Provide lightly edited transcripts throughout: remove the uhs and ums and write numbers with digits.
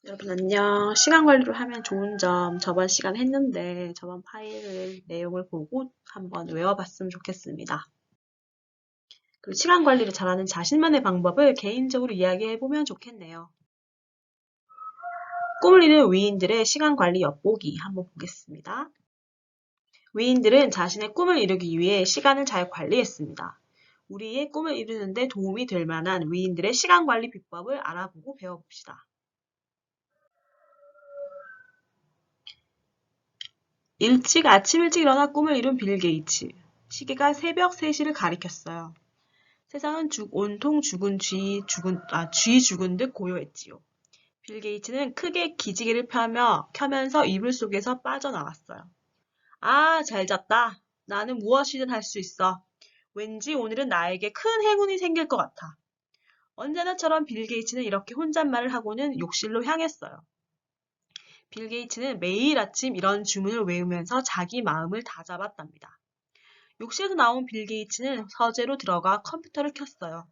여러분 안녕. 시간 관리를 하면 좋은 점 저번 시간 했는데 저번 파일 내용을 보고 한번 외워봤으면 좋겠습니다. 그리고 시간 관리를 잘하는 자신만의 방법을 개인적으로 이야기해보면 좋겠네요. 꿈을 이루는 위인들의 시간 관리 엿보기 한번 보겠습니다. 위인들은 자신의 꿈을 이루기 위해 시간을 잘 관리했습니다. 우리의 꿈을 이루는데 도움이 될 만한 위인들의 시간 관리 비법을 알아보고 배워봅시다. 아침 일찍 일어나 꿈을 이룬 빌 게이츠. 시계가 새벽 3시를 가리켰어요. 세상은 온통 쥐 죽은 듯 고요했지요. 빌 게이츠는 크게 기지개를 켜면서 이불 속에서 빠져나왔어요. 아, 잘 잤다. 나는 무엇이든 할 수 있어. 왠지 오늘은 나에게 큰 행운이 생길 것 같아. 언제나처럼 빌 게이츠는 이렇게 혼잣말을 하고는 욕실로 향했어요. 빌 게이츠는 매일 아침 이런 주문을 외우면서 자기 마음을 다잡았답니다. 욕실에서 나온 빌 게이츠는 서재로 들어가 컴퓨터를 켰어요.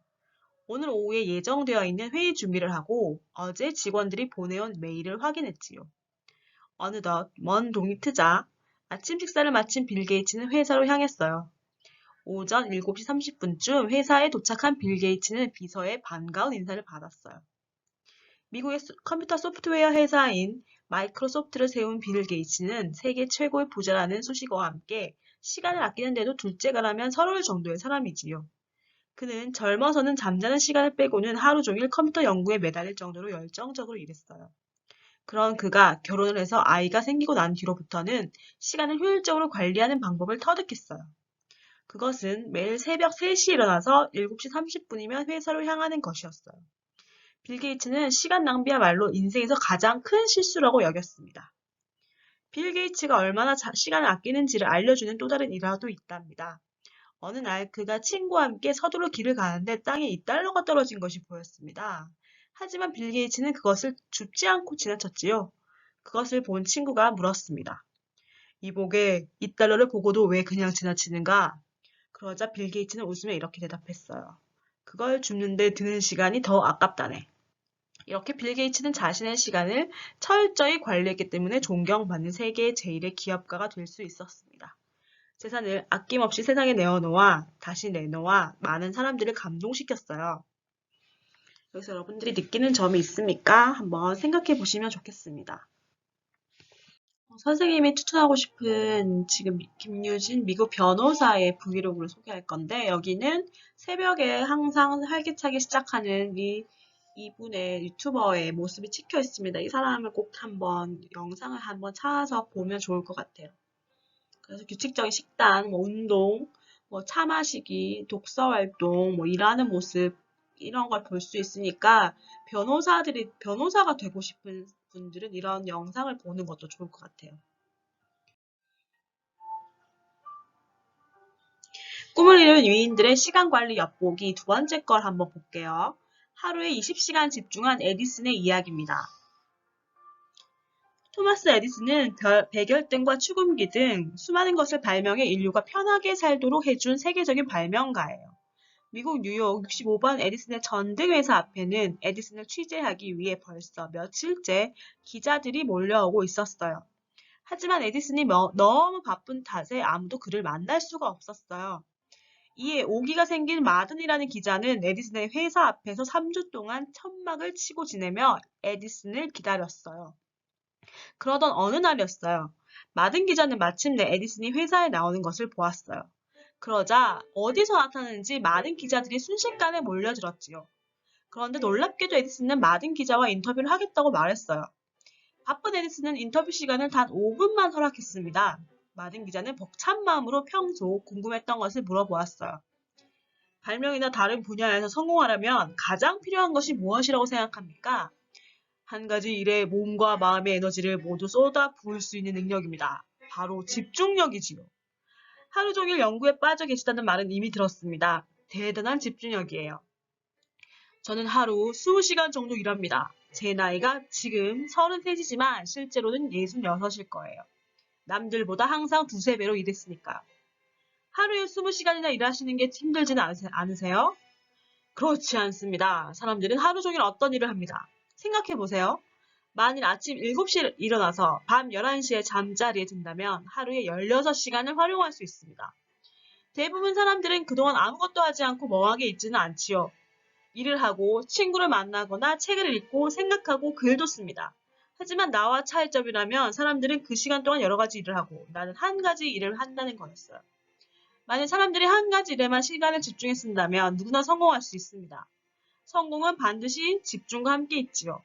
오늘 오후에 예정되어 있는 회의 준비를 하고 어제 직원들이 보내온 메일을 확인했지요. 어느덧 먼 동이 트자 아침 식사를 마친 빌 게이츠는 회사로 향했어요. 오전 7시 30분쯤 회사에 도착한 빌 게이츠는 비서의 반가운 인사를 받았어요. 미국의 컴퓨터 소프트웨어 회사인 마이크로소프트를 세운 빌 게이츠는 세계 최고의 부자라는 소식과 함께 시간을 아끼는데도 둘째가라면 서러울 정도의 사람이지요. 그는 젊어서는 잠자는 시간을 빼고는 하루 종일 컴퓨터 연구에 매달릴 정도로 열정적으로 일했어요. 그런 그가 결혼을 해서 아이가 생기고 난 뒤로부터는 시간을 효율적으로 관리하는 방법을 터득했어요. 그것은 매일 새벽 3시에 일어나서 7시 30분이면 회사로 향하는 것이었어요. 빌 게이츠는 시간 낭비야말로 인생에서 가장 큰 실수라고 여겼습니다. 빌 게이츠가 얼마나 시간을 아끼는지를 알려주는 또 다른 일화도 있답니다. 어느 날 그가 친구와 함께 서둘러 길을 가는데 땅에 $2가 떨어진 것이 보였습니다. 하지만 빌 게이츠는 그것을 줍지 않고 지나쳤지요. 그것을 본 친구가 물었습니다. 이복에 $2를 보고도 왜 그냥 지나치는가? 그러자 빌 게이츠는 웃으며 이렇게 대답했어요. 그걸 줍는데 드는 시간이 더 아깝다네. 이렇게 빌 게이츠는 자신의 시간을 철저히 관리했기 때문에 존경받는 세계 제일의 기업가가 될 수 있었습니다. 재산을 아낌없이 세상에 내어놓아 다시 내놓아 많은 사람들을 감동시켰어요. 여기서 여러분들이 느끼는 점이 있습니까? 한번 생각해 보시면 좋겠습니다. 선생님이 추천하고 싶은 지금 김유진 미국 변호사의 브이로그를 소개할 건데 여기는 새벽에 항상 활기차게 시작하는 이분의 유튜버의 모습이 찍혀 있습니다. 이 사람을 꼭 한번 영상을 한번 찾아서 보면 좋을 것 같아요. 그래서 규칙적인 식단, 운동, 차 마시기, 독서 활동, 일하는 모습 이런 걸 볼 수 있으니까 변호사가 되고 싶은 분들은 이런 영상을 보는 것도 좋을 것 같아요. 꿈을 이룬 유인들의 시간 관리 엿보기 두 번째 걸 한번 볼게요. 하루에 20시간 집중한 에디슨의 이야기입니다. 토마스 에디슨은 백열등과 축음기 등 수많은 것을 발명해 인류가 편하게 살도록 해준 세계적인 발명가예요. 미국 뉴욕 65번 에디슨의 전등회사 앞에는 에디슨을 취재하기 위해 벌써 며칠째 기자들이 몰려오고 있었어요. 하지만 에디슨이 너무 바쁜 탓에 아무도 그를 만날 수가 없었어요. 이에 오기가 생긴 마든이라는 기자는 에디슨의 회사 앞에서 3주 동안 천막을 치고 지내며 에디슨을 기다렸어요. 그러던 어느 날이었어요. 마든 기자는 마침내 에디슨이 회사에 나오는 것을 보았어요. 그러자 어디서 나타나는지 많은 기자들이 순식간에 몰려들었지요. 그런데 놀랍게도 에디슨은 마든 기자와 인터뷰를 하겠다고 말했어요. 바쁜 에디슨은 인터뷰 시간을 단 5분만 허락했습니다. 마든 기자는 벅찬 마음으로 평소 궁금했던 것을 물어보았어요. 발명이나 다른 분야에서 성공하려면 가장 필요한 것이 무엇이라고 생각합니까? 한 가지 일에 몸과 마음의 에너지를 모두 쏟아 부을 수 있는 능력입니다. 바로 집중력이지요. 하루 종일 연구에 빠져 계시다는 말은 이미 들었습니다. 대단한 집중력이에요. 저는 하루 20시간 정도 일합니다. 제 나이가 지금 33이지만 실제로는 66일 거예요. 남들보다 항상 두세 배로 일했으니까요. 하루에 20시간이나 일하시는 게 힘들지는 않으세요? 그렇지 않습니다. 사람들은 하루 종일 어떤 일을 합니다. 생각해 보세요. 만일 아침 7시에 일어나서 밤 11시에 잠자리에 든다면 하루에 16시간을 활용할 수 있습니다. 대부분 사람들은 그동안 아무것도 하지 않고 멍하게 있지는 않지요. 일을 하고 친구를 만나거나 책을 읽고 생각하고 글도 씁니다. 하지만 나와 차이점이라면 사람들은 그 시간 동안 여러 가지 일을 하고 나는 한 가지 일을 한다는 거였어요. 만약 사람들이 한 가지 일에만 시간을 집중해 쓴다면 누구나 성공할 수 있습니다. 성공은 반드시 집중과 함께 있지요.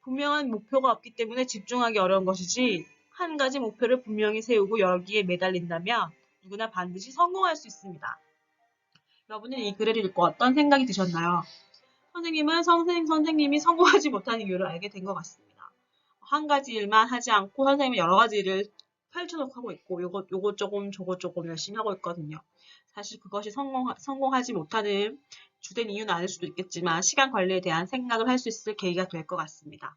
분명한 목표가 없기 때문에 집중하기 어려운 것이지 한 가지 목표를 분명히 세우고 여기에 매달린다면 누구나 반드시 성공할 수 있습니다. 여러분은 이 글을 읽고 어떤 생각이 드셨나요? 선생님은 선생님이 성공하지 못하는 이유를 알게 된 것 같습니다. 한 가지 일만 하지 않고 선생님은 여러 가지 일을 펼쳐놓고 하고 있고 요것 조금 저것 조금 열심히 하고 있거든요. 사실 그것이 성공하지 못하는 주된 이유는 아닐 수도 있겠지만 시간 관리에 대한 생각을 할 수 있을 계기가 될 것 같습니다.